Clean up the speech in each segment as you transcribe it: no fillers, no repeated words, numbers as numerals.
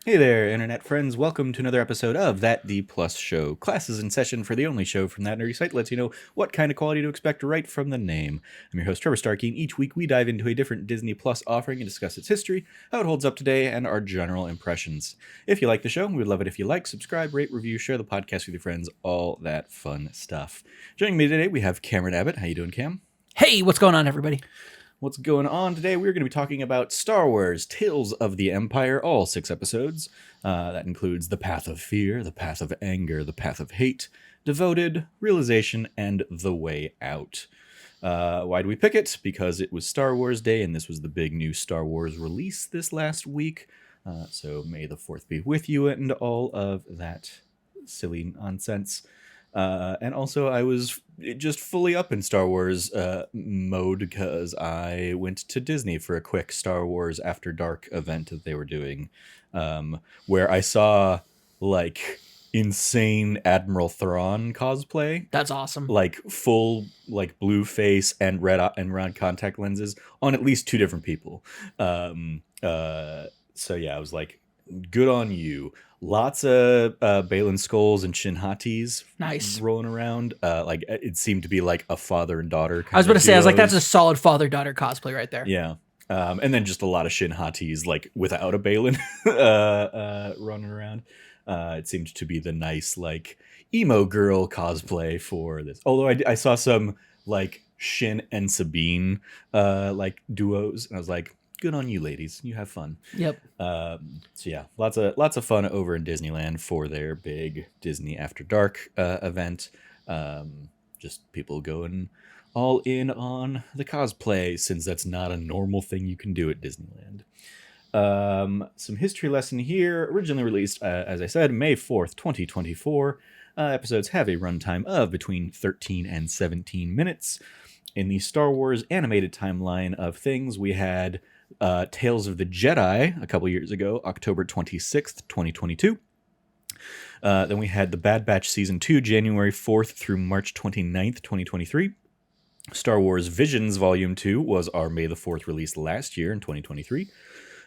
Hey there, internet friends. Welcome to another episode of That D Plus Show. Class is in session for the only show from that nerdy site that lets you know what kind of quality to expect right from the name. I'm your host, Trevor Starkey. Each week we dive into a different Disney Plus offering and discuss its history, how it holds up today, and our general impressions. If you like the show, we would love it if you like, subscribe, rate, review, share the podcast with your friends, all that fun stuff. Joining me today, we have Cameron Abbott. How you doing, Cam? Hey, what's going on, everybody? What's going on today? We're going to be talking about Star Wars Tales of the Empire, all 6 episodes. That includes The Path of Fear, The Path of Anger, The Path of Hate, Devoted, Realization, and The Way Out. Why do we pick it? Because it was Star Wars Day, and this was the big new Star Wars release this last week. So may the 4th be with you and all of that silly nonsense. And also, I was just fully up in Star Wars mode because I went to Disney for a quick Star Wars After Dark event that they were doing, where I saw, like, insane Admiral Thrawn cosplay. That's awesome. Like, full, like, blue face and red and round contact lenses on at least 2 different people. So, yeah, I was like, good on you. Lots of Balin Skulls and Shin Hatis Nice. rolling around. Like it seemed to be like a father and daughter kind I was about to say, I was like, duos. that's a solid father-daughter cosplay right there. Yeah. And then just a lot of Shin Hatis like without a Balin running around. It seemed to be the nice like emo girl cosplay for this. Although I saw some like Shin and Sabine like duos, and I was like, good on you, ladies. You have fun. Yep. So yeah, lots of fun over in Disneyland for their big Disney After Dark event. Just people going all in on the cosplay, since that's not a normal thing you can do at Disneyland. Some history lesson here. Originally released, as I said, May 4th, 2024. Episodes have a runtime of between 13 and 17 minutes. In the Star Wars animated timeline of things, we had Tales of the Jedi a couple years ago, October 26th, 2022. Then we had The Bad Batch Season 2, January 4th through March 29th, 2023. Star Wars Visions Volume 2 was our May the 4th release last year in 2023.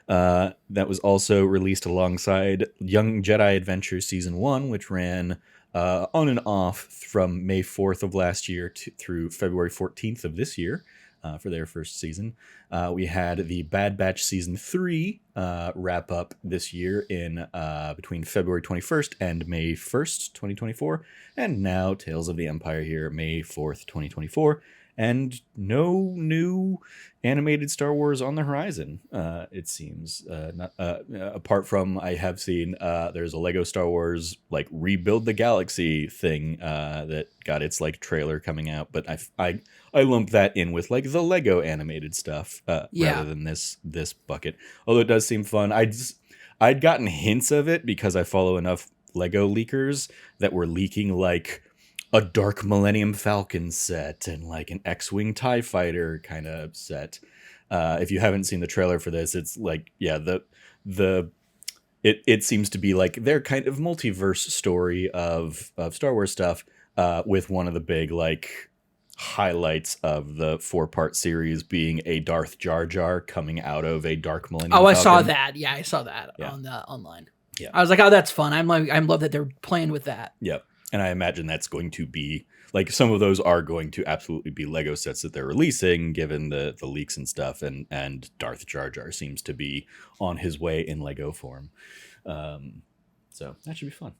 That was also released alongside Young Jedi Adventure Season 1, which ran on and off from May 4th of last year through February 14th of this year. For their first season. We had the Bad Batch Season 3 wrap up this year in between February 21st and May 1st, 2024. And now Tales of the Empire here, May 4th, 2024. And no new animated Star Wars on the horizon, it seems. Not apart from, I have seen there's a Lego Star Wars like Rebuild the Galaxy thing that got its like trailer coming out, but I lump that in with like the Lego animated stuff rather than this bucket. Although it does seem fun. I'd gotten hints of it because I follow enough Lego leakers that were leaking like a Dark Millennium Falcon set and like an X-Wing TIE Fighter kind of set. If you haven't seen the trailer for this, it's like, yeah, it seems to be like their kind of multiverse story of Star Wars stuff, with one of the big like highlights of the 4-part series being a Darth Jar Jar coming out of a Dark Millennium Oh, I Falcon. saw that. Yeah, I saw that on the online. Yeah. I was like, oh, that's fun. I love that they're playing with that. Yep. And I imagine that's going to be like some of those are going to absolutely be Lego sets that they're releasing, given the leaks and stuff. And Darth Jar Jar seems to be on his way in Lego form. So that should be fun.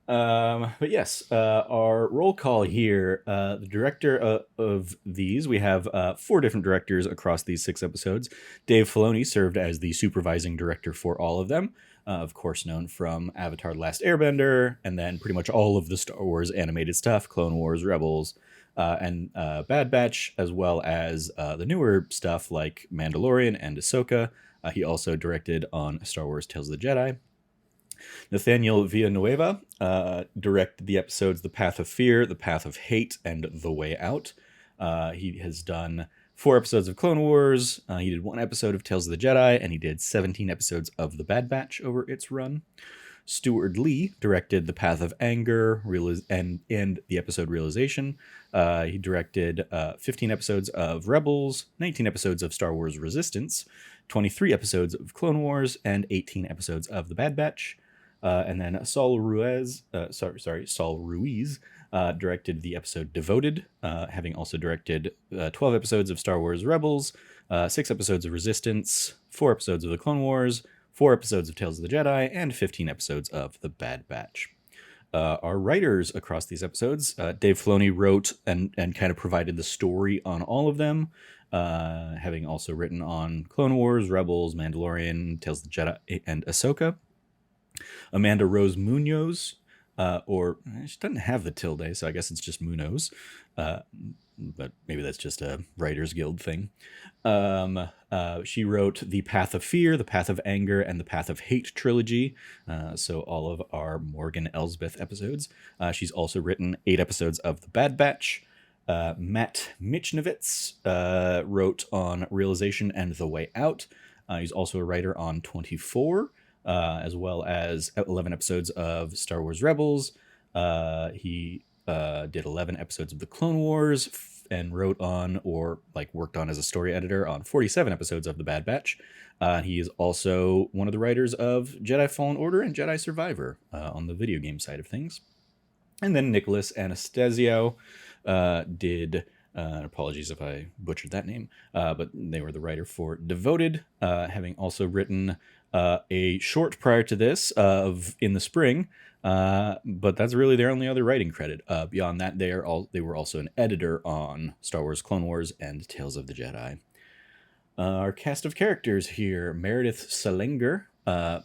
But yes, our roll call here, the director of these, we have 4 different directors across these 6 episodes. Dave Filoni served as the supervising director for all of them. Of course, known from Avatar: The Last Airbender, and then pretty much all of the Star Wars animated stuff, Clone Wars, Rebels, and Bad Batch, as well as the newer stuff like Mandalorian and Ahsoka. He also directed on Star Wars Tales of the Jedi. Nathaniel Villanueva directed the episodes The Path of Fear, The Path of Hate, and The Way Out. He has done 4 episodes of Clone Wars. He did 1 episode of Tales of the Jedi, and he did 17 episodes of The Bad Batch over its run. Stuart Lee directed The Path of Anger and the episode Realization. He directed 15 episodes of Rebels, 19 episodes of Star Wars Resistance, 23 episodes of Clone Wars, and 18 episodes of The Bad Batch. And then Saul Ruiz directed the episode Devoted, having also directed 12 episodes of Star Wars Rebels, 6 episodes of Resistance, 4 episodes of The Clone Wars, 4 episodes of Tales of the Jedi, and 15 episodes of The Bad Batch. Our writers across these episodes, Dave Filoni wrote and kind of provided the story on all of them, having also written on Clone Wars, Rebels, Mandalorian, Tales of the Jedi, and Ahsoka. Amanda Rose Munoz, or she doesn't have the tilde, so I guess it's just Munoz, but maybe that's just a Writers Guild thing. She wrote The Path of Fear, The Path of Anger, and The Path of Hate trilogy, so all of our Morgan Elsbeth episodes. She's also written 8 episodes of The Bad Batch. Matt Michnovitz wrote on Realization and The Way Out. He's also a writer on 24, as well as 11 episodes of Star Wars Rebels. He did 11 episodes of The Clone Wars and wrote on, or like worked on as a story editor on 47 episodes of The Bad Batch. He is also one of the writers of Jedi Fallen Order and Jedi Survivor on the video game side of things. And then Nicholas Anastasio did, apologies if I butchered that name, but they were the writer for Devoted, having also written a short prior to this of In the Spring, but that's really their only other writing credit. Beyond that, they were also an editor on Star Wars Clone Wars and Tales of the Jedi. Our cast of characters here: Meredith Salenger,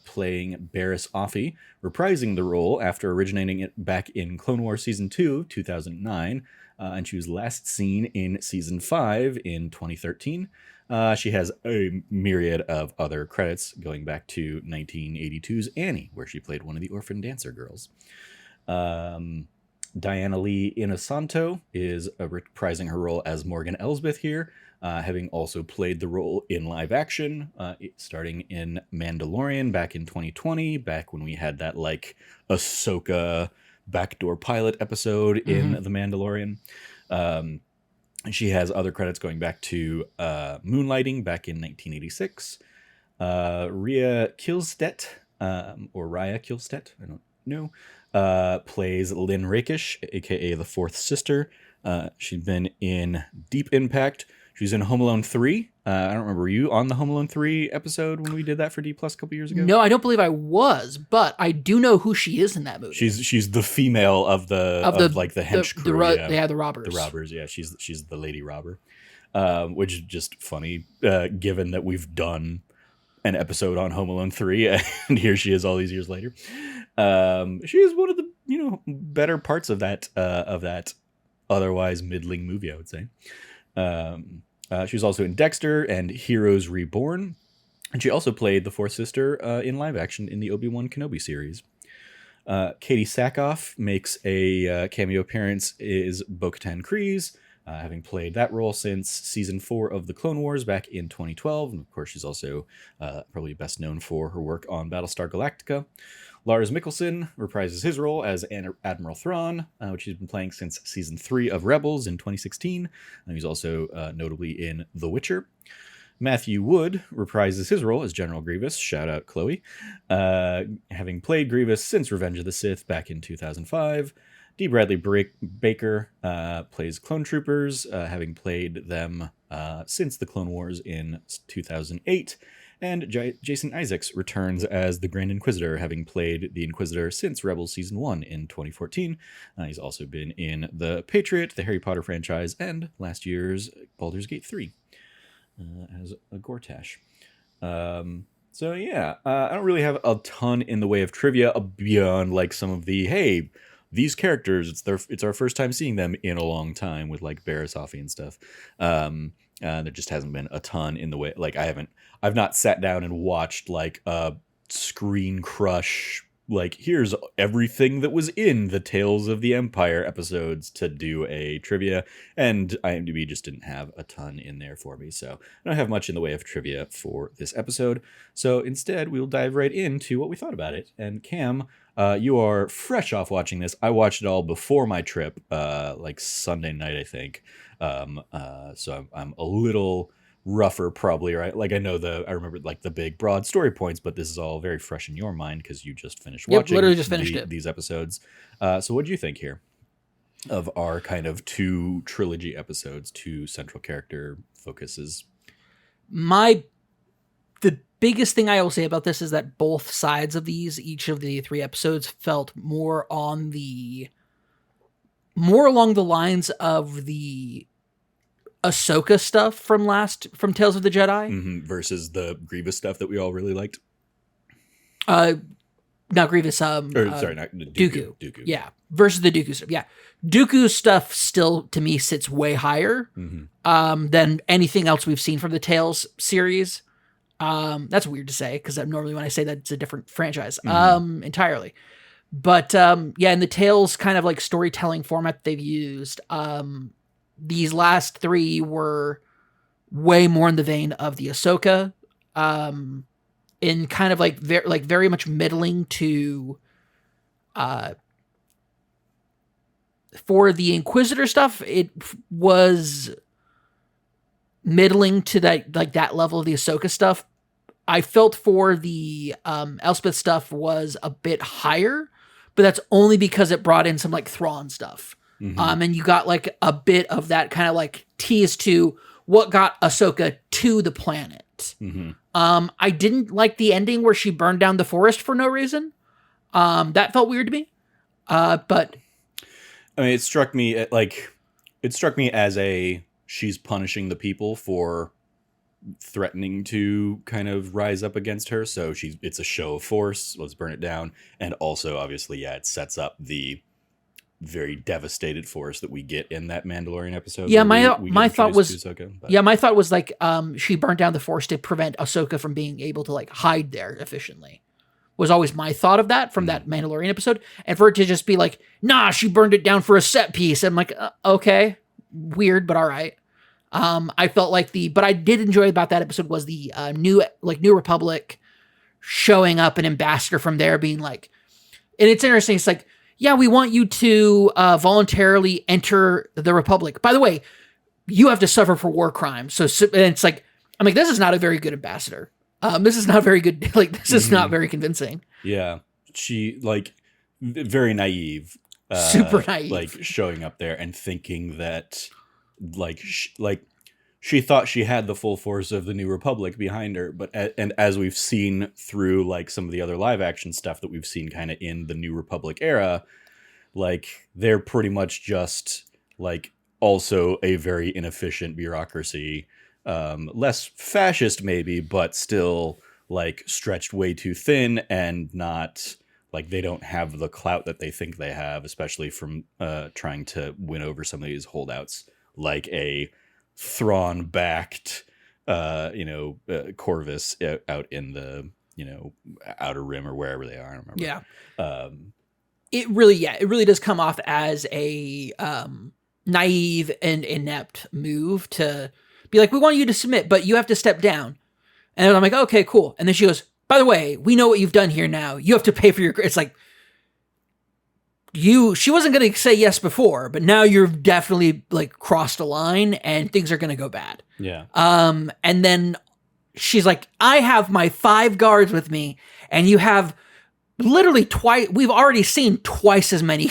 playing Barriss Offee, reprising the role after originating it back in Clone Wars Season 2, 2009, and she was last seen in Season 5 in 2013. She has a myriad of other credits going back to 1982's Annie, where she played one of the orphan dancer girls. Diana Lee Inosanto is reprising her role as Morgan Elsbeth here, having also played the role in live action, starting in Mandalorian back in 2020, back when we had that like Ahsoka backdoor pilot episode in The Mandalorian. She has other credits going back to Moonlighting back in 1986. Rhea Kihlstedt, or Raya Kihlstedt, I don't know, plays Lynn Rakish, aka the fourth sister. She's been in Deep Impact. She's in Home Alone 3. I don't remember, were you on the Home Alone 3 episode when we did that for D Plus a couple years ago? No, I don't believe I was, but I do know who she is in that movie. She's the female of the hench crew. The robbers. The robbers, yeah. She's the lady robber, which is just funny, given that we've done an episode on Home Alone 3, and here she is all these years later. She is one of the better parts of that otherwise middling movie, I would say. She was also in Dexter and Heroes Reborn, and she also played the fourth sister in live action in the Obi-Wan Kenobi series. Katie Sackhoff makes a cameo appearance as Bo-Katan Kryze, having played that role since Season 4 of The Clone Wars back in 2012. And of course, she's also probably best known for her work on Battlestar Galactica. Lars Mikkelsen reprises his role as Admiral Thrawn, which he's been playing since Season 3 of Rebels in 2016. And he's also notably in The Witcher. Matthew Wood reprises his role as General Grievous, shout out Chloe, having played Grievous since Revenge of the Sith back in 2005. D. Bradley Baker plays Clone Troopers, having played them since the Clone Wars in 2008. And Jason Isaacs returns as the Grand Inquisitor, having played the Inquisitor since Rebels Season 1 in 2014. He's also been in The Patriot, the Harry Potter franchise, and last year's Baldur's Gate 3 as a Gortash. So yeah, I don't really have a ton in the way of trivia beyond like some of the, hey, these characters, it's our first time seeing them in a long time with like Barriss Offee and stuff. There just hasn't been a ton in the way, like I've not sat down and watched like a Screen Crush like, here's everything that was in the Tales of the Empire episodes to do a trivia, and IMDb just didn't have a ton in there for me, so I don't have much in the way of trivia for this episode. So instead, we'll dive right into what we thought about it. And Cam, you are fresh off watching this. I watched it all before my trip, like Sunday night, I think. So I'm a little rougher probably, right? Like I remember like the big broad story points, but this is all very fresh in your mind because you just finished watching literally just finished these episodes. So what do you think here of our kind of 2 trilogy episodes, 2 central character focuses? The biggest thing I will say about this is that both sides of each of the 3 episodes felt more along the lines of the Ahsoka stuff from Tales of the Jedi versus the Grievous stuff that we all really liked. Not Grievous. Sorry, not Dooku. Dooku. Yeah, versus the Dooku stuff. Yeah, Dooku stuff still to me sits way higher than anything else we've seen from the Tales series. That's weird to say because normally when I say that it's a different franchise entirely. But yeah, in the Tales kind of like storytelling format they've used, these last 3 were way more in the vein of the Ahsoka, in kind of like very much middling to, for the Inquisitor stuff, it was middling to that level of the Ahsoka stuff. I felt for the Elspeth stuff was a bit higher, but that's only because it brought in some like Thrawn stuff. And you got like a bit of that kind of like tease to what got Ahsoka to the planet. I didn't like the ending where she burned down the forest for no reason. That felt weird to me. But I mean, it struck me as she's punishing the people for threatening to kind of rise up against her. So it's a show of force. Let's burn it down. And also, obviously, yeah, it sets up the very devastated force that we get in that Mandalorian episode. Yeah, my thought was like she burnt down the force to prevent Ahsoka from being able to like hide there efficiently. Was always my thought of that from that Mandalorian episode, and for it to just be like, nah, she burned it down for a set piece. I'm like, okay, weird, but all right. I felt like but I did enjoy about that episode was the New Republic showing up, an ambassador from there being like, and it's interesting. It's like, yeah, we want you to voluntarily enter the Republic. By the way, you have to suffer for war crimes. So and it's like, I'm like, this is not a very good ambassador. This is not very good. Like, this is not very convincing. Yeah. She like very naive, super naive, like showing up there and thinking that she thought she had the full force of the New Republic behind her, but and as we've seen through like some of the other live action stuff that we've seen kind of in the New Republic era, like they're pretty much just like also a very inefficient bureaucracy, less fascist maybe, but still like stretched way too thin and not like they don't have the clout that they think they have, especially from trying to win over some of these holdouts, like a Thrawn-backed, Corvus out in the, Outer Rim or wherever they are. I don't remember. Yeah. It really does come off as a naive and inept move to be like, we want you to submit, but you have to step down. And I'm like, okay, cool. And then she goes, by the way, we know what you've done here now. You have to pay for your... It's like, she wasn't going to say yes before, but now you're definitely like crossed a line and things are going to go bad. Yeah. And then she's like, I have my 5 guards with me and you have literally we've already seen twice as many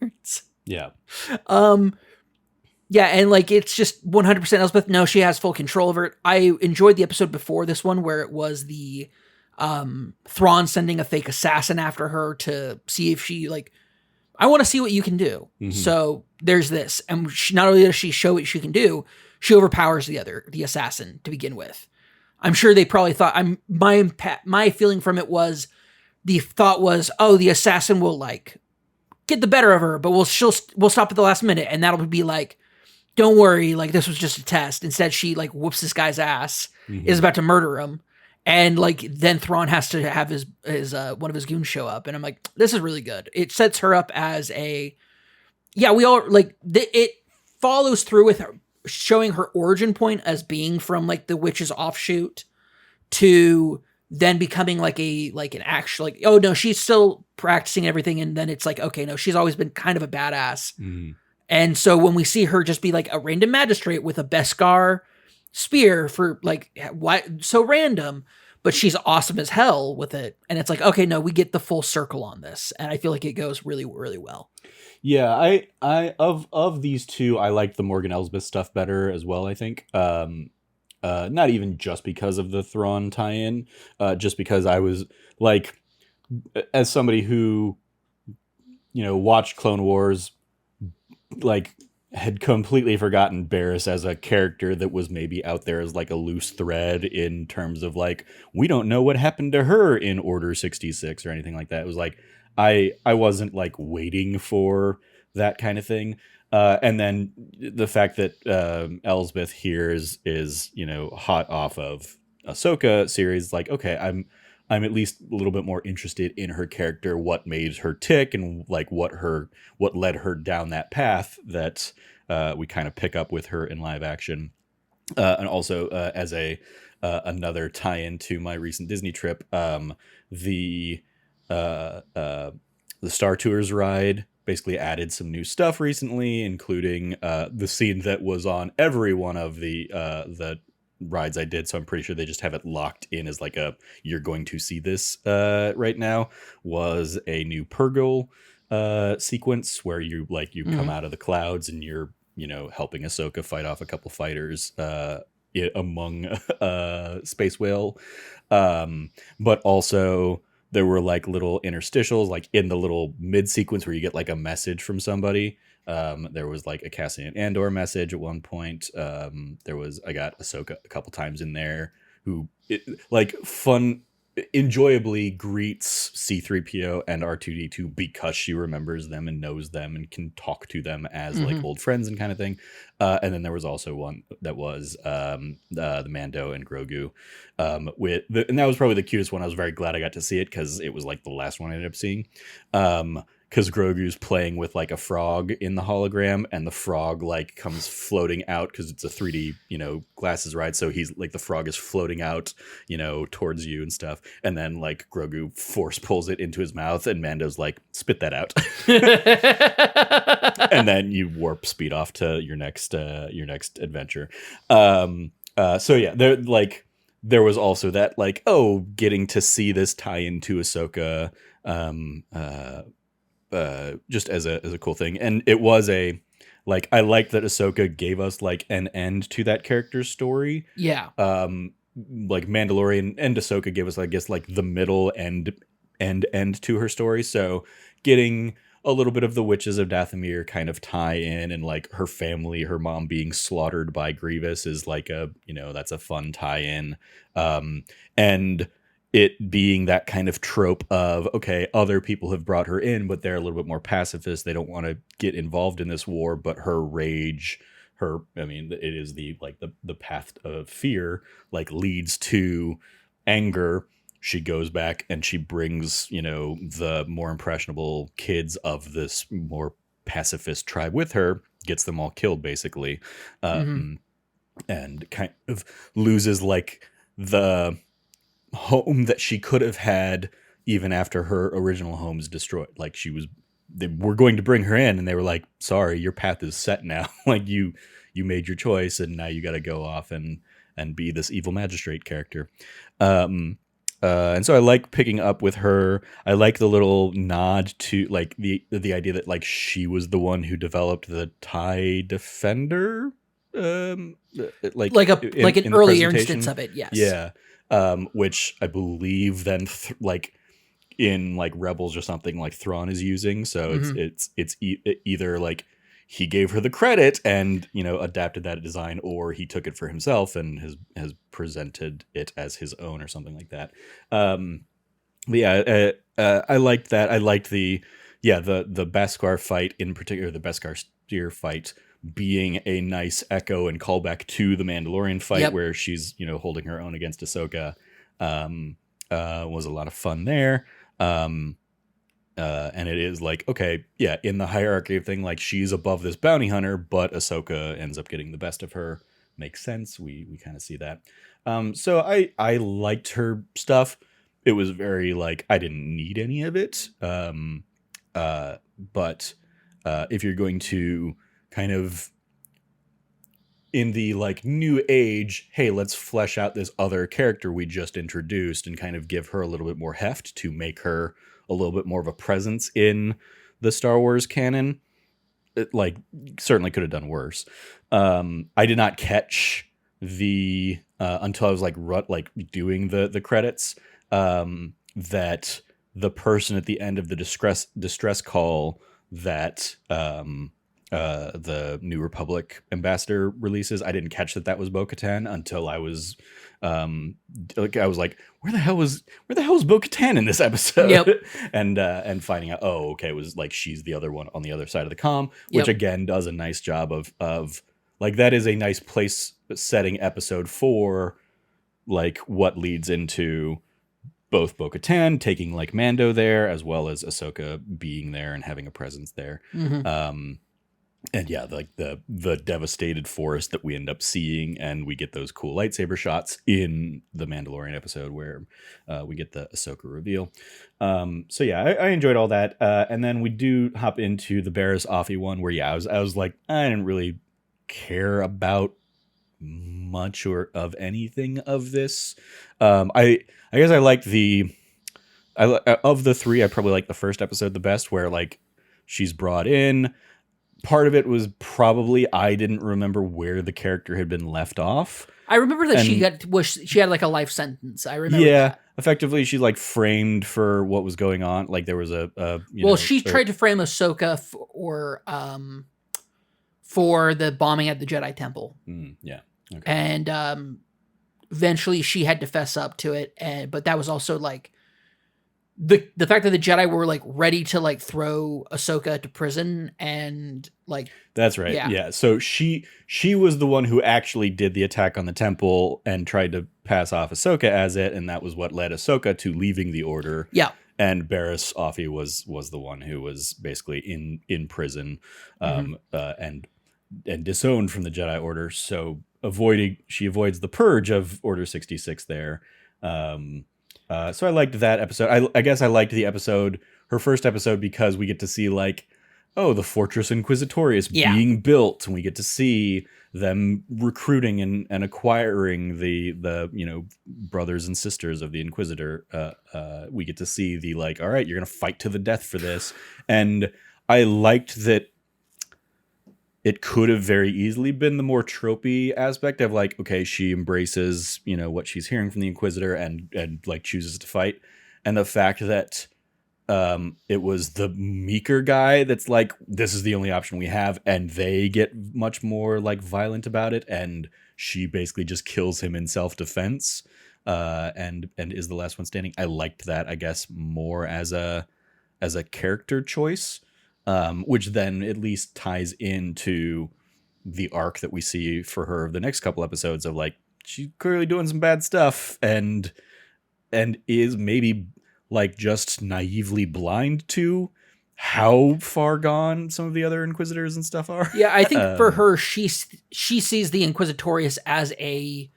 guards. Yeah. Yeah. And like, it's just 100% Elspeth. No, she has full control over it. I enjoyed the episode before this one where it was the, Thrawn sending a fake assassin after her to see if she like, I want to see what you can do. So there's this. And not only does she show what she can do, she overpowers the assassin to begin with. I'm sure they probably thought my feeling from it was the thought was, oh, the assassin will like get the better of her, but we'll stop at the last minute. And that'll be like, don't worry. Like this was just a test. Instead, she like whoops this guy's ass, is about to murder him. And like then Thrawn has to have his one of his goons show up, and I'm like, this is really good. It sets her up as a we all like it follows through with her showing her origin point as being from like the witch's offshoot to then becoming like an actual like, oh no, she's still practicing everything, and then it's like, okay, no, she's always been kind of a badass. And so when we see her just be like a random magistrate with a Beskar spear for like what so random, but she's awesome as hell with it, and it's like, okay, no, we get the full circle on this, and I feel like it goes really, really well. Yeah, I of these two, I like the Morgan Elsbeth stuff better as well, I think. Not even just because of the Thrawn tie-in, just because I was like, as somebody who, watched Clone Wars, like had completely forgotten Barriss as a character that was maybe out there as like a loose thread in terms of like, we don't know what happened to her in Order 66 or anything like that. It was like, I wasn't like waiting for that kind of thing. And then the fact that Elsbeth here is hot off of Ahsoka series, like, okay, I'm at least a little bit more interested in her character, what made her tick, and like what led her down that path that we kind of pick up with her in live action. And also as a another tie-in to my recent Disney trip, the Star Tours ride basically added some new stuff recently, including the scene that was on every one of the rides I did. So I'm pretty sure they just have it locked in as like a, you're going to see this right now, was a new Purgle sequence where you come out of the clouds and you're, helping Ahsoka fight off a couple fighters among space whale. But also there were like little interstitials, like in the little mid sequence where you get like a message from somebody. There was like a Cassian Andor message at one point. I got Ahsoka a couple times in there who enjoyably greets C-3PO and R2-D2 because she remembers them and knows them and can talk to them as like old friends and kind of thing. And then there was also one that was the Mando and Grogu and that was probably the cutest one. I was very glad I got to see it because it was like the last one I ended up seeing. Because Grogu's playing with like a frog in the hologram, and the frog like comes floating out because it's a 3D, glasses ride. So he's like, the frog is floating out, towards you and stuff. And then like Grogu force pulls it into his mouth, and Mando's like, spit that out. And then you warp speed off to your next adventure. So yeah, there was also that like, getting to see this tie into Ahsoka, just as a cool thing. And it was I like that Ahsoka gave us like an end to that character's story. Yeah. Like Mandalorian and Ahsoka gave us, I guess, like the middle end to her story. So getting a little bit of the Witches of Dathomir kind of tie in, and like her family, her mom being slaughtered by Grievous is like that's a fun tie in. And it being that kind of trope of, okay, other people have brought her in, but they're a little bit more pacifist. They don't want to get involved in this war, but her rage, it is the path of fear, like leads to anger. She goes back and she brings, the more impressionable kids of this more pacifist tribe with her, gets them all killed basically. And kind of loses like the home that she could have had even after her original home's destroyed. Like they were going to bring her in, and they were like, sorry, your path is set now. Like you made your choice, and now you got to go off and be this evil magistrate character. And so I like picking up with her. I like the little nod to like the idea that like she was the one who developed the TIE Defender. An earlier instance of it. Yes. Yeah. Which I believe then in like Rebels or something, like Thrawn is using. So it's either like he gave her the credit and adapted that design, or he took it for himself and has presented it as his own or something like that. But yeah, I liked that. I liked the Beskar fight in particular, the Beskar steer fight, being a nice echo and callback to the Mandalorian fight, where she's holding her own against Ahsoka. was a lot of fun there. And it is like, okay, yeah, in the hierarchy of thing, like she's above this bounty hunter, but Ahsoka ends up getting the best of her. Makes sense. We kind of see that. So I liked her stuff. It was very like I didn't need any of it. But if you're going to kind of in the like new age, hey, let's flesh out this other character we just introduced and kind of give her a little bit more heft to make her a little bit more of a presence in the Star Wars canon. It, like, certainly could have done worse. I did not catch the until I was like doing the credits, that the person at the end of the distress call that the New Republic ambassador releases. I didn't catch that was Bo-Katan until I was like, where the hell was Bo-Katan in this episode? Yep. and finding out, oh, okay, it was like she's the other one on the other side of the comm, which again does a nice job of like that is a nice place setting episode for like what leads into both Bo-Katan taking like Mando there, as well as Ahsoka being there and having a presence there. Mm-hmm. And yeah, like the devastated forest that we end up seeing, and we get those cool lightsaber shots in the Mandalorian episode where we get the Ahsoka reveal. So yeah, I enjoyed all that. And then we do hop into the Barriss Offee one where, yeah, I was like, I didn't really care about much or of anything of this. I guess I liked of the three, I probably like the first episode the best, where like she's brought in. Part of it was probably I didn't remember where the character had been left off. I remember that she had like a life sentence. I remember. Yeah, that. Effectively, she like framed for what was going on. Like there was she tried to frame Ahsoka for the bombing at the Jedi Temple. Yeah, okay. And eventually she had to fess up to it. But that was also like the fact that the Jedi were like ready to like throw Ahsoka to prison, and like that's right. Yeah. So she was the one who actually did the attack on the temple and tried to pass off Ahsoka as it, and that was what led Ahsoka to leaving the Order. Yeah. And Barriss Offee was the one who was basically in prison, and disowned from the Jedi Order. So she avoids the purge of Order 66 there. So I liked that episode. I guess I liked the episode, her first episode, because we get to see like, oh, the Fortress Inquisitorius being built, and we get to see them recruiting and acquiring the brothers and sisters of the Inquisitor. We get to see the like, all right, you're gonna fight to the death for this, and I liked that. It could have very easily been the more tropey aspect of like, okay, she embraces, what she's hearing from the Inquisitor and like chooses to fight. And the fact that it was the meeker guy that's like, this is the only option we have. And they get much more like violent about it. And she basically just kills him in self-defense and is the last one standing. I liked that, I guess, more as a character choice. Which then at least ties into the arc that we see for her the next couple episodes of like, she's clearly doing some bad stuff and is maybe like just naively blind to how far gone some of the other Inquisitors and stuff are. Yeah, I think for her, she sees the Inquisitorius as a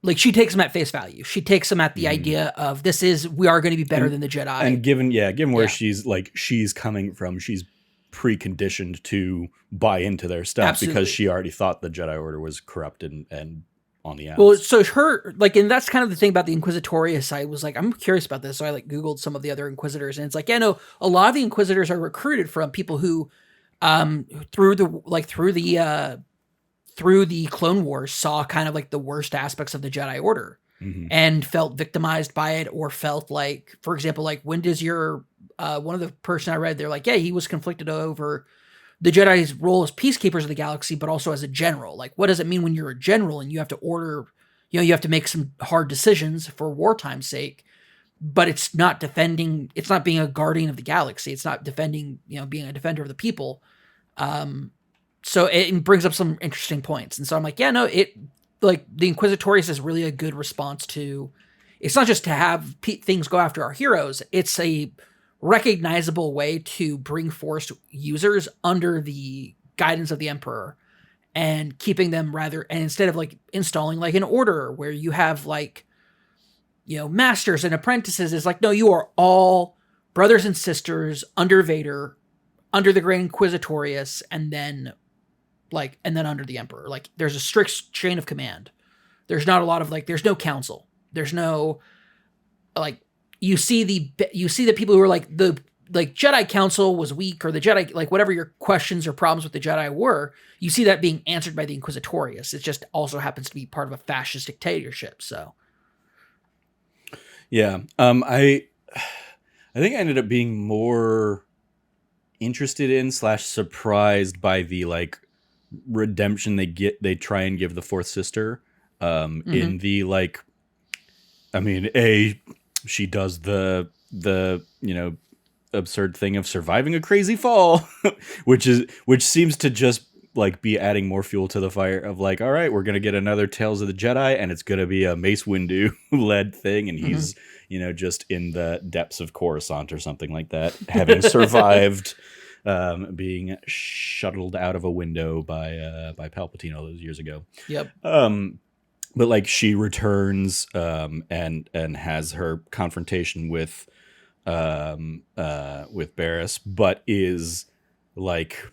like she takes them at face value. She takes them at the idea of we are going to be better than the Jedi. And given where she's coming from, she's preconditioned to buy into their stuff. Absolutely. Because she already thought the Jedi Order was corrupt and on the outs. Well, so her like, and that's kind of the thing about the Inquisitorius. I was like, I'm curious about this, so I like Googled some of the other Inquisitors, and it's like, a lot of the Inquisitors are recruited from people who, through the Clone Wars saw kind of like the worst aspects of the Jedi Order and felt victimized by it, or felt like, for example, like when does your, one of the person I read, they're like, he was conflicted over the Jedi's role as peacekeepers of the galaxy, but also as a general. Like, what does it mean when you're a general and you have to order, you have to make some hard decisions for wartime's sake, but it's not being a guardian of the galaxy. It's not defending, being a defender of the people. So it brings up some interesting points. And so I'm like, like the Inquisitorius is really a good response to. It's not just to have things go after our heroes. It's a recognizable way to bring Force users under the guidance of the Emperor and keeping them rather, and instead of like installing like an order where you have like, masters and apprentices, is like, no, you are all brothers and sisters under Vader, under the Grand Inquisitorius, and then under the Emperor. Like there's a strict chain of command. There's not a lot of like, there's no council. There's no like, you see the people who are like the Jedi Council was weak, or the Jedi, like whatever your questions or problems with the Jedi were, you see that being answered by the Inquisitorius. It just also happens to be part of a fascist dictatorship. So, yeah, I think I ended up being more interested in / surprised by the like redemption they try and give the fourth sister. In the like, I mean, she does the absurd thing of surviving a crazy fall, which seems to just like be adding more fuel to the fire of like, all right, we're gonna get another Tales of the Jedi, and it's gonna be a Mace Windu led thing, and he's just in the depths of Coruscant or something like that, having survived being shuttled out of a window by Palpatine all those years ago. Yep. But like she returns and has her confrontation with Barriss, but is like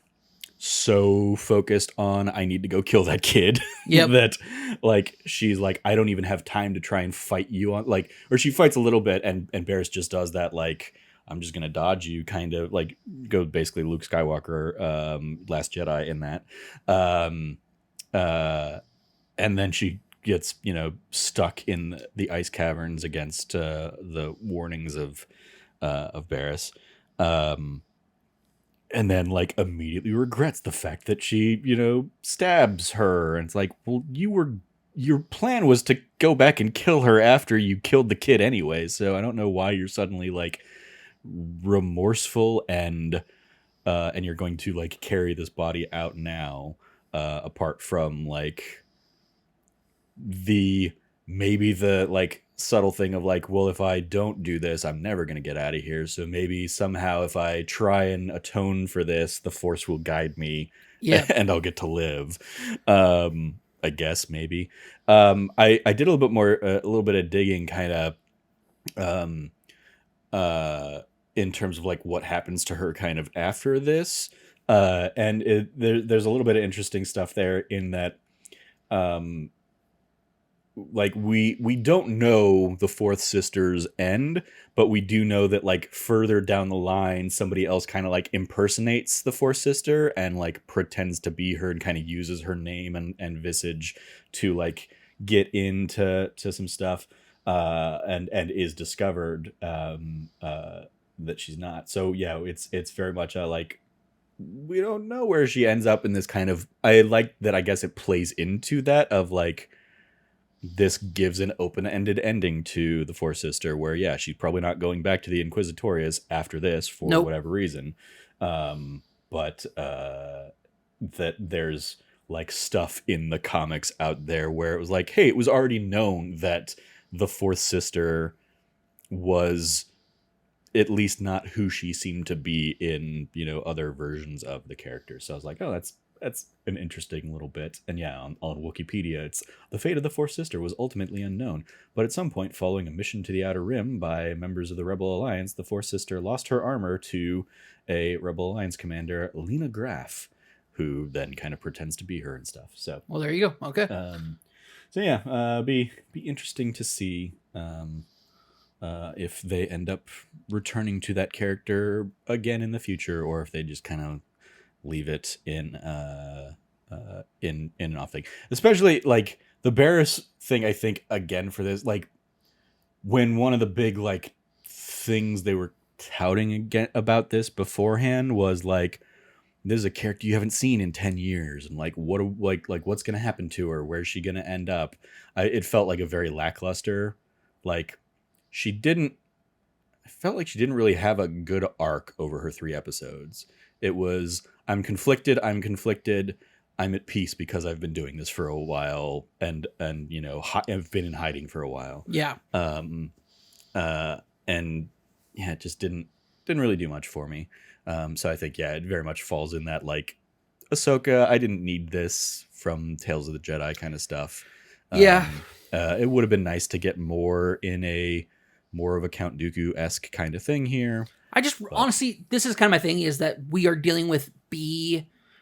so focused on I need to go kill that kid that like she's like, I don't even have time to try and fight you on like, or she fights a little bit and Barriss just does that like, I'm just gonna dodge you kind of like, go basically Luke Skywalker Last Jedi in that, and then she gets stuck in the ice caverns against the warnings of Barriss, and then like immediately regrets the fact that she stabs her, and it's like, well, your plan was to go back and kill her after you killed the kid anyway, so I don't know why you're suddenly like remorseful and you're going to like carry this body out now, apart from like maybe the like subtle thing of like, well, if I don't do this, I'm never going to get out of here. So maybe somehow if I try and atone for this, the Force will guide me and I'll get to live. I guess maybe. I did a little bit of digging kind of in terms of like what happens to her kind of after this. And there's a little bit of interesting stuff there in that, like we don't know the fourth sister's end, but we do know that like further down the line, somebody else kind of like impersonates the fourth sister and like pretends to be her and kind of uses her name and visage to like get into some stuff, and is discovered that she's not. So yeah, it's very much a like, we don't know where she ends up in this kind of, I like that, I guess it plays into that of like, this gives an open-ended ending to the Fourth Sister where, yeah, she's probably not going back to the Inquisitorius after this for whatever reason. But that there's like stuff in the comics out there where it was like, hey, it was already known that the Fourth Sister was at least not who she seemed to be in, other versions of the character. So I was like, oh, that's an interesting little bit. And yeah, on Wikipedia, it's the fate of the Fourth Sister was ultimately unknown, but at some point following a mission to the Outer Rim by members of the Rebel Alliance, the Fourth Sister lost her armor to a Rebel Alliance commander, Lena Graff, who then kind of pretends to be her and stuff. So, well, there you go. Okay. So yeah, be interesting to see if they end up returning to that character again in the future, or if they just kind of leave it in an off thing. Especially like the Barriss thing, I think, again, for this, like when one of the big like things they were touting again about this beforehand was like, this is a character you haven't seen in 10 years, and like what's gonna happen to her, where's she gonna end up. It felt like a very lackluster, like I felt like she didn't really have a good arc over her 3 episodes. It was, I'm conflicted. I'm at peace because I've been doing this for a while, and I've been in hiding for a while. Yeah. And yeah, it just didn't really do much for me. So I think, yeah, it very much falls in that, like, Ahsoka, I didn't need this from Tales of the Jedi kind of stuff. Yeah. It would have been nice to get more in more of a Count Dooku-esque kind of thing here. Honestly, this is kind of my thing, is that we are dealing with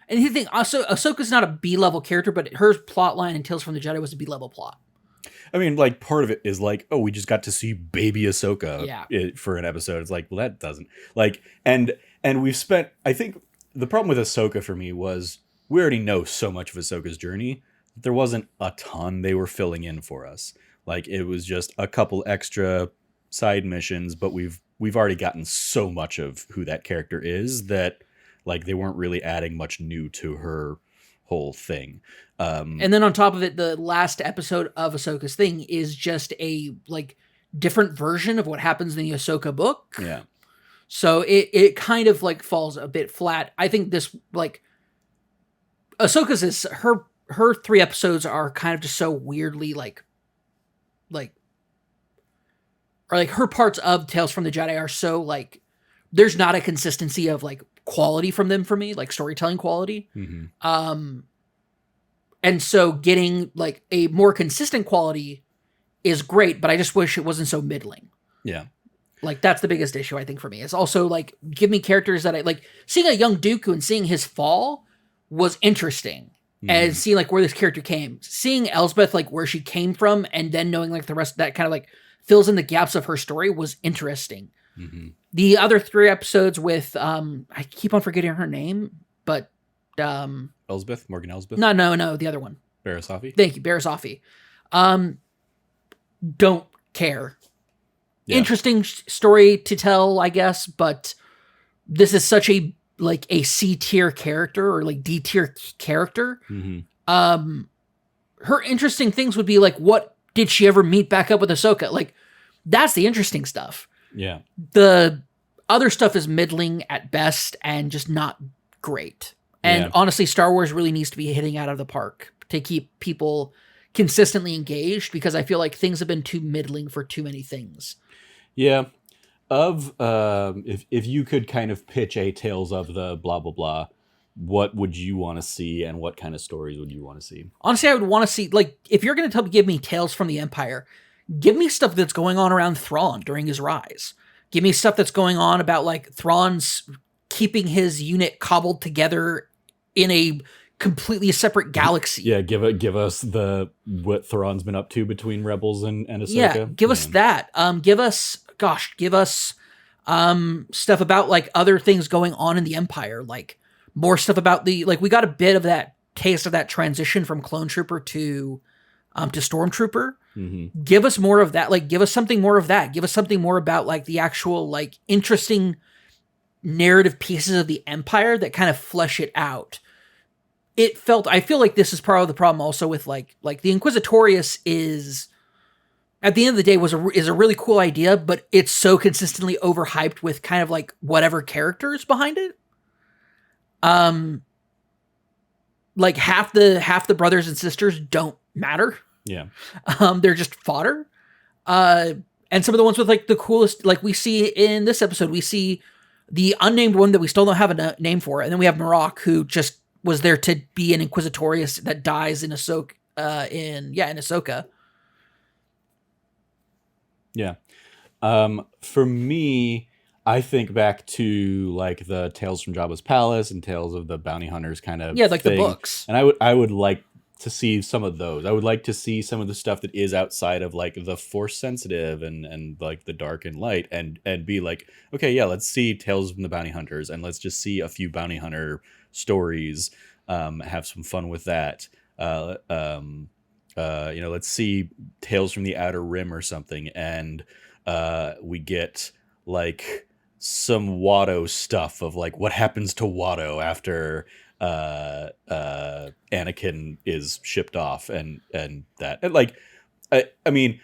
and the thing, also, Ahsoka's not a B-level character, but her plot line in Tales from the Jedi was a B-level plot. I mean, like, part of it is like, oh, we just got to see baby Ahsoka Yeah. For an episode. It's like, well, that doesn't, like, and we've spent, I think the problem with Ahsoka for me was we already know so much of Ahsoka's journey. There wasn't a ton they were filling in for us. Like, it was just a couple extra side missions, but we've already gotten so much of who that character is that, like, they weren't really adding much new to her whole thing. And then on top of it, the last episode of Ahsoka's thing is just a, like, different version of what happens in the Ahsoka book. Yeah. So it kind of, like, falls a bit flat. I think this, like, Ahsoka's is her 3 episodes are kind of just so weirdly or like her parts of Tales from the Jedi are so, like, there's not a consistency of, like, quality from them for me, like storytelling quality. Mm-hmm. And so getting, like, a more consistent quality is great, but I just wish it wasn't so middling. Yeah. Like, that's the biggest issue, I think, for me. It's also, like, give me characters that I like. Seeing a young Dooku and seeing his fall was interesting. Mm-hmm. And seeing, like, where this character came. Seeing Elsbeth, like, where she came from, and then knowing, like, the rest of that kind of, like, fills in the gaps of her story was interesting. Mm-hmm. The other 3 episodes with, I keep on forgetting her name, but... Elsbeth? Morgan Elsbeth? No, the other one. Barasafi? Thank you, Barasafi. Don't care. Yeah. Interesting story to tell, I guess, but this is such a, like, a C tier character, or, like, D tier character. Mm-hmm. Her interesting things would be, like, what did she ever meet back up with Ahsoka? Like, that's the interesting stuff. Yeah. The other stuff is middling at best and just not great. And honestly, Star Wars really needs to be hitting out of the park to keep people consistently engaged, because I feel like things have been too middling for too many things. Yeah. If you could kind of pitch a Tales of the blah, blah, blah, what would you want to see, and what kind of stories would you want to see? Honestly, I would want to see, like, if you're going to give me Tales from the Empire, give me stuff that's going on around Thrawn during his rise. Give me stuff that's going on about, like, Thrawn's keeping his unit cobbled together in a completely separate galaxy. Yeah, give us what Thrawn's been up to between Rebels and Ahsoka. Yeah, give us that. Give us stuff about, like, other things going on in the Empire, like more stuff about we got a bit of that taste of that transition from Clone Trooper to Stormtrooper. Mm-hmm. Give us more of that. Like, give us something more of that. Give us something more about, like, the actual, like, interesting narrative pieces of the Empire that kind of flesh it out. I feel like this is part of the problem also with, like the Inquisitorius is, at the end of the day, is a really cool idea, but it's so consistently overhyped with kind of, like, whatever characters behind it. Like, half the brothers and sisters don't matter. Yeah. They're just fodder. And some of the ones with, like, the coolest, like, we see in this episode, we see the unnamed one that we still don't have a name for, and then we have Marok, who just was there to be an Inquisitorius that dies in Ahsoka. In Ahsoka. Yeah. For me, I think back to, like, the Tales from Jabba's Palace and Tales of the Bounty Hunters kind of like thing. The books. And I would like to see some of those. I would like to see some of the stuff that is outside of, like, the Force sensitive and like the dark and light, and be like, okay, yeah, let's see Tales from the Bounty Hunters, and let's just see a few bounty hunter stories, have some fun with that. Let's see Tales from the Outer Rim or something, and we get, like, some Watto stuff of, like, what happens to Watto after Anakin is shipped off, and that, and, like, I mean,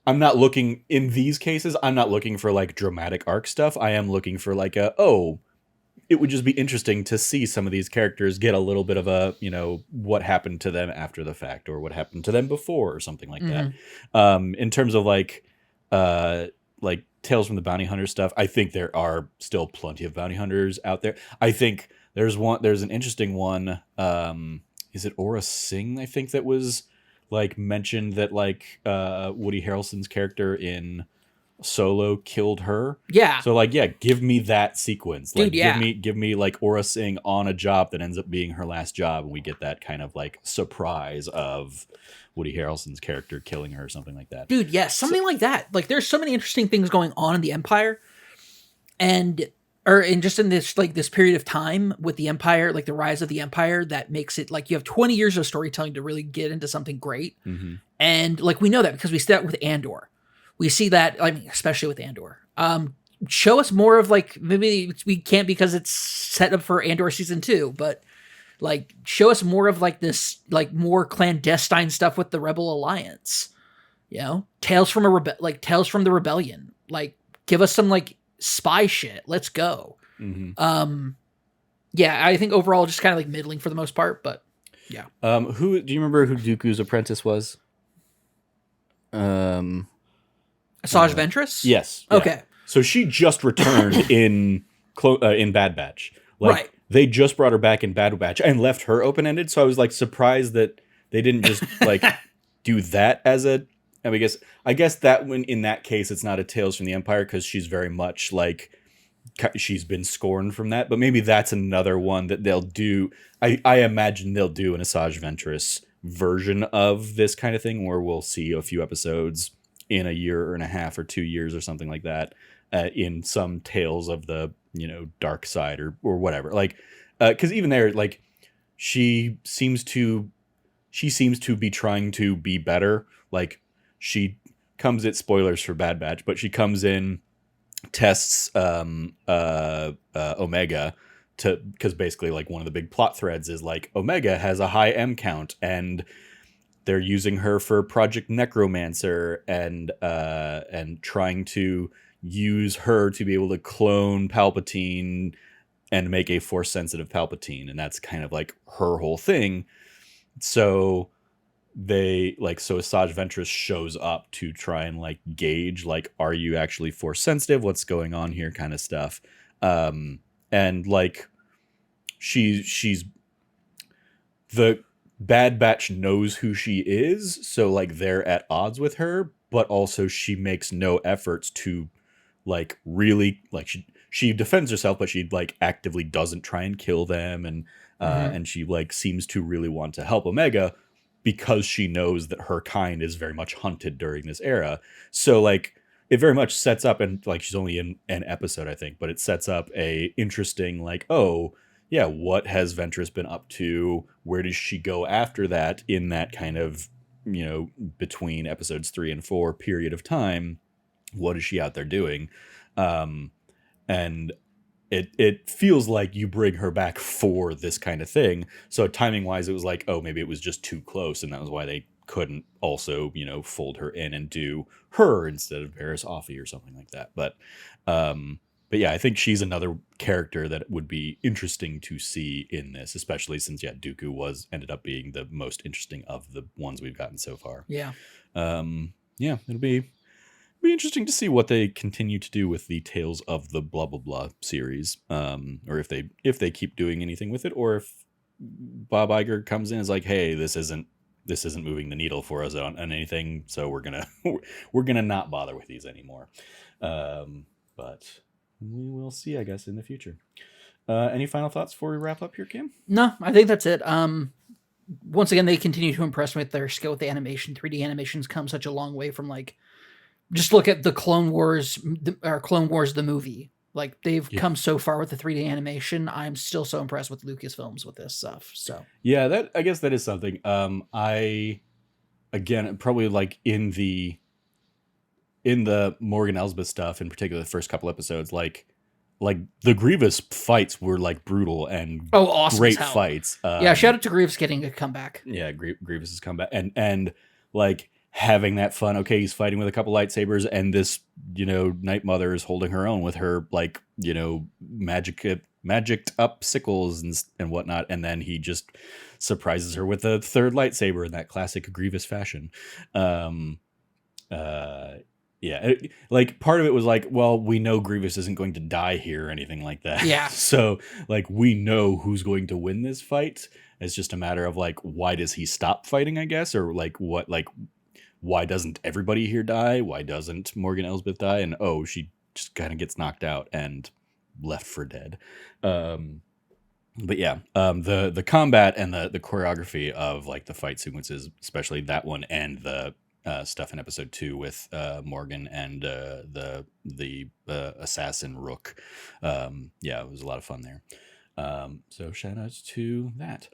I'm not looking in these cases. I'm not looking for, like, dramatic arc stuff. I am looking for, like, it would just be interesting to see some of these characters get a little bit of a, what happened to them after the fact, or what happened to them before, or something like that. In terms of like Tales from the Bounty Hunter stuff, I think there are still plenty of bounty hunters out there. I think there's an interesting one. Is it Aura Singh? I think that was like mentioned that like Woody Harrelson's character in Solo killed her. Yeah. So like, yeah, give me that sequence. Like, Dude, yeah. give me like Aura Singh on a job that ends up being her last job, and we get that kind of like surprise of Woody Harrelson's character killing her or something like that. Dude, yes, something like that. Like, there's so many interesting things going on in the Empire, and just in this like this period of time with the Empire, like the rise of the Empire, that makes it like you have 20 years of storytelling to really get into something great. And like we know that because we see that with Andor. We see that, I mean, especially with Andor. Show us more of like, maybe we can't because it's set up for Andor season 2, but like show us more of like this, like more clandestine stuff with the Rebel Alliance. Tales from the Rebellion. Like, give us some like spy shit. Let's go. Yeah, I think overall just kind of like middling for the most part, but yeah. Who do you remember who Dooku's apprentice was? Asajj Ventress? Yes. Okay. Yeah. So she just returned in Bad Batch. Like, right. They just brought her back in Bad Batch and left her open-ended. So I was like surprised that they didn't just like do that as a. I guess that when in that case it's not a Tales from the Empire because she's very much like she's been scorned from that. But maybe that's another one that they'll do. I imagine they'll do an Asajj Ventress version of this kind of thing where we'll see a few episodes in a year and a half or 2 years or something like that in some Tales of the dark side or whatever, like because even there, like she seems to be trying to be better. Like she comes at spoilers for Bad Batch, but she comes in, tests Omega because basically like one of the big plot threads is like Omega has a high M count and they're using her for Project Necromancer and trying to use her to be able to clone Palpatine and make a Force-sensitive Palpatine. And that's kind of like her whole thing. So Asajj Ventress shows up to try and like gauge, like, are you actually Force-sensitive? What's going on here kind of stuff. And like she's the Bad Batch knows who she is, so like they're at odds with her, but also she makes no efforts to like really like she defends herself, but she like actively doesn't try and kill them, and she like seems to really want to help Omega because she knows that her kind is very much hunted during this era. So like it very much sets up, and like she's only in an episode I think, but it sets up a interesting like, oh yeah, what has Ventress been up to? Where does she go after that in that kind of, between episodes 3 and 4 period of time? What is she out there doing? And it feels like you bring her back for this kind of thing. So timing wise, it was like, oh, maybe it was just too close. And that was why they couldn't also, fold her in and do her instead of Varys Offee or something like that. But yeah, I think she's another character that would be interesting to see in this, especially since Dooku ended up being the most interesting of the ones we've gotten so far. Yeah. Yeah, it'll be interesting to see what they continue to do with the Tales of the blah blah blah series, or if they keep doing anything with it, or if Bob Iger comes in and is like, hey, this isn't moving the needle for us on anything, so we're gonna not bother with these anymore. But we will see, I guess, in the future. Any final thoughts before we wrap up here, Kim? No, I think that's it. Once again, they continue to impress me with their skill with the animation. 3D animations come such a long way from like, just look at the Clone Wars the movie. Like they've come so far with the 3D animation. I'm still so impressed with Lucasfilms with this stuff. So yeah, I guess that is something. I again probably like in the Morgan Elsbeth stuff, in particular, the first couple episodes, like the Grievous fights were like brutal and awesome, great fights. Shout out to Grievous getting a comeback. Yeah, Grievous has come back, and like having that fun. Okay, he's fighting with a couple lightsabers, and this Night Mother is holding her own with her like magic magicked up sickles and whatnot, and then he just surprises her with a third lightsaber in that classic Grievous fashion. Um, like part of it was like, well, we know Grievous isn't going to die here or anything like that. Yeah. So like we know who's going to win this fight. It's just a matter of like, why does he stop fighting, I guess, or like what, like why doesn't everybody here die? Why doesn't Morgan Elsbeth die? And she just kind of gets knocked out and left for dead. But yeah, the combat and the choreography of like the fight sequences, especially that one and the stuff in episode 2 with Morgan and the assassin Rook. It was a lot of fun there. So shout outs to that.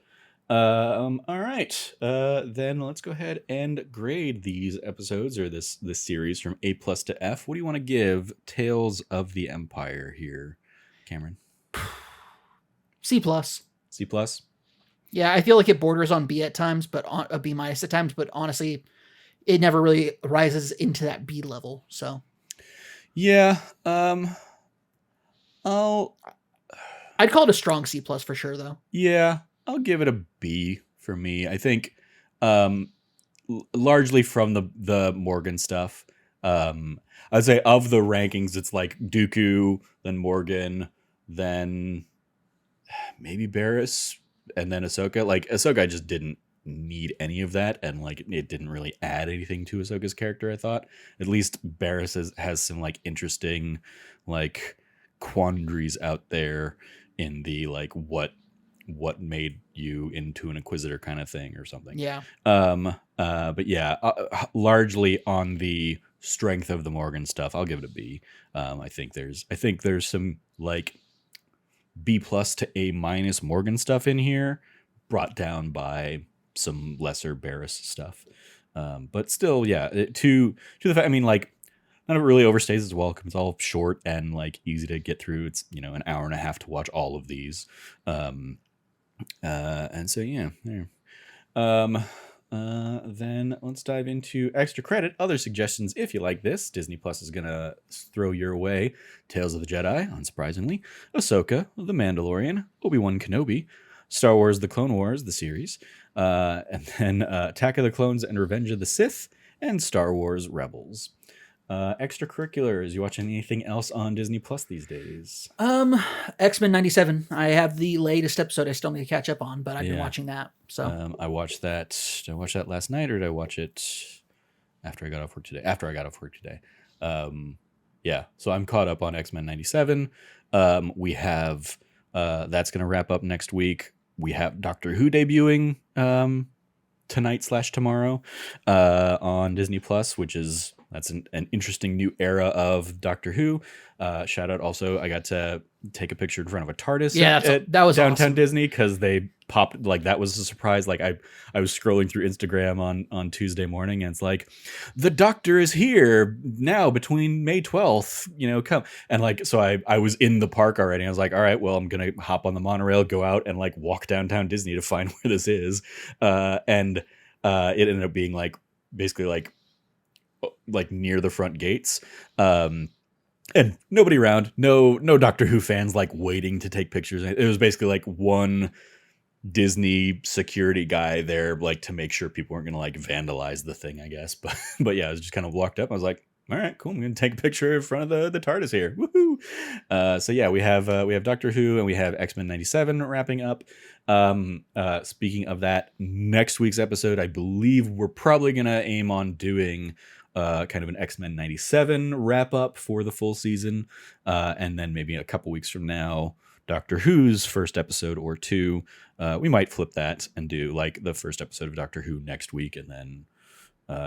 All right. Then let's go ahead and grade these episodes or this series from A+ to F. What do you want to give Tales of the Empire here, Cameron? C+. C+. Yeah, I feel like it borders on B at times, but on a B- at times. But honestly, it never really rises into that B level. So, yeah, I'd call it a strong C+ for sure, though. Yeah, I'll give it a B for me. I think, largely from the Morgan stuff. I'd say of the rankings, it's like Dooku, then Morgan, then maybe Barriss, and then Ahsoka. Like Ahsoka, I just didn't need any of that, and like it didn't really add anything to Ahsoka's character. I thought at least Barriss has some like interesting like quandaries out there in the like what made you into an Inquisitor kind of thing or something. Yeah. But yeah, largely on the strength of the Morgan stuff, I'll give it a B. I think there's some like B+ to A- Morgan stuff in here, brought down by some lesser Barriss stuff. But still, yeah, to the fact, I mean, like, none of it really overstays its welcome. It's all short and like easy to get through. It's, an hour and a half to watch all of these. And so, yeah, there. Then let's dive into extra credit. Other suggestions if you like this. Disney Plus is gonna throw your way Tales of the Jedi, unsurprisingly, Ahsoka, The Mandalorian, Obi-Wan Kenobi, Star Wars: The Clone Wars, the series, and then Attack of the Clones and Revenge of the Sith, and Star Wars Rebels. Extracurriculars, you watching anything else on Disney Plus these days? X-Men 97. I have the latest episode I still need to catch up on, but I've been watching that. So I watched that. Did I watch that last night, or did I watch it after I got off work today? After I got off work today. Yeah. So I'm caught up on X-Men 97. We have that's gonna wrap up next week. We have Doctor Who debuting tonight/tomorrow on Disney Plus, which is that's an interesting new era of Doctor Who. Shout out also, I got to take a picture in front of a TARDIS that was downtown awesome. Disney, because they popped, like, that was a surprise. Like I was scrolling through Instagram on Tuesday morning, and it's like, the Doctor is here now between May 12th, come. And like, so I was in the park already. I was like, all right, well, I'm going to hop on the monorail, go out and like walk downtown Disney to find where this is. And it ended up being like, basically like near the front gates. And nobody around, no Doctor Who fans like waiting to take pictures. It was basically like one Disney security guy there, like to make sure people weren't going to like vandalize the thing, I guess. But yeah, I was just kind of walked up. I was like, all right, cool. I'm going to take a picture in front of the TARDIS here. Woohoo! So yeah, we have Doctor Who and we have X-Men 97 wrapping up. Speaking of that, next week's episode, I believe we're probably going to aim on doing kind of an X-Men 97 wrap up for the full season. And then maybe a couple weeks from now, Doctor Who's first episode or two. We might flip that and do like the first episode of Doctor Who next week, and then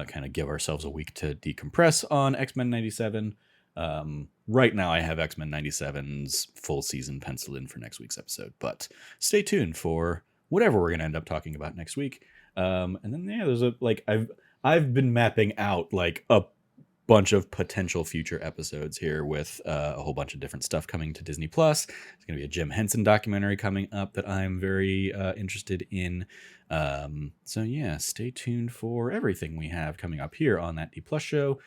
kind of give ourselves a week to decompress on X-Men 97. Right now I have X-Men 97's full season penciled in for next week's episode, but stay tuned for whatever we're going to end up talking about next week. And then, yeah, there's I've been mapping out like a bunch of potential future episodes here with a whole bunch of different stuff coming to Disney Plus. There's going to be a Jim Henson documentary coming up that I'm very interested in. So yeah, stay tuned for everything we have coming up here on That D Plus Show.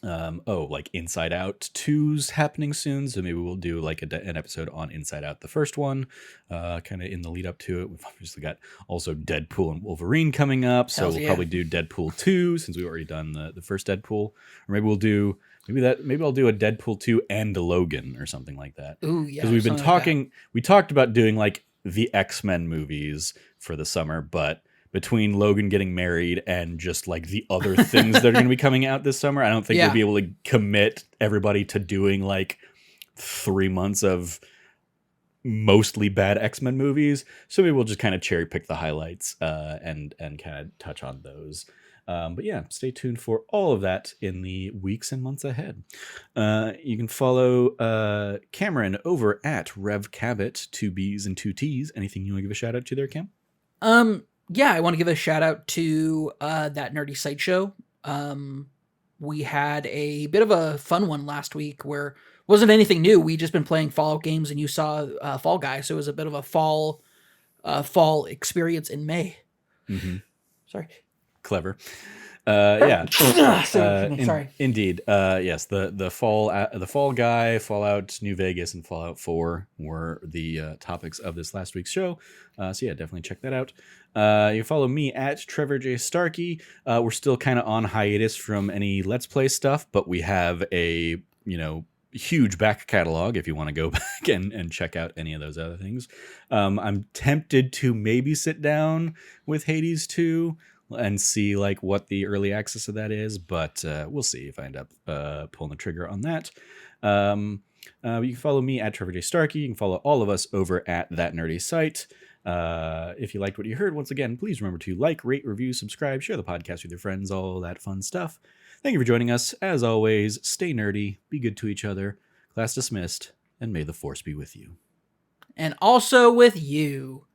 Like Inside Out 2's happening soon, so maybe we'll do like an episode on Inside Out, the first one, kind of in the lead up to it. We've obviously got also Deadpool and Wolverine coming up, so we'll probably do Deadpool 2 since we've already done the first Deadpool, or maybe we'll do maybe I'll do a Deadpool 2 and a Logan or something like that. Ooh, yeah. Because we've been talking, we talked about doing like the X-Men movies for the summer, but between Logan getting married and just like the other things that are going to be coming out this summer, I don't think we'll be able to commit everybody to doing like 3 months of mostly bad X-Men movies. So maybe we'll just kind of cherry pick the highlights and kind of touch on those. But yeah, stay tuned for all of that in the weeks and months ahead. You can follow Cameron over at Rev Cabot, 2 B's and 2 T's. Anything you want to give a shout out to there, Cam? Yeah, I want to give a shout out to That Nerdy Sideshow. We had a bit of a fun one last week where wasn't anything new. We just been playing Fallout games, and you saw Fall Guy, so it was a bit of a fall experience in May. Mm-hmm. Sorry. Clever. Yeah. Sorry. Indeed. Yes. The Fall Guy, Fallout New Vegas, and Fallout 4 were the topics of this last week's show. So yeah, definitely check that out. You follow me at Trevor J. Starkey. We're still kind of on hiatus from any Let's Play stuff, but we have a huge back catalog if you want to go back and check out any of those other things. I'm tempted to maybe sit down with Hades 2 and see like what the early access of that is, but we'll see if I end up pulling the trigger on that. You can follow me at Trevor J. Starkey. You can follow all of us over at That Nerdy Site. If you liked what you heard, once again, please remember to like, rate, review, subscribe, share the podcast with your friends, all that fun stuff. Thank you for joining us. As always, stay nerdy, be good to each other. Class dismissed, and may the force be with you. And also with you.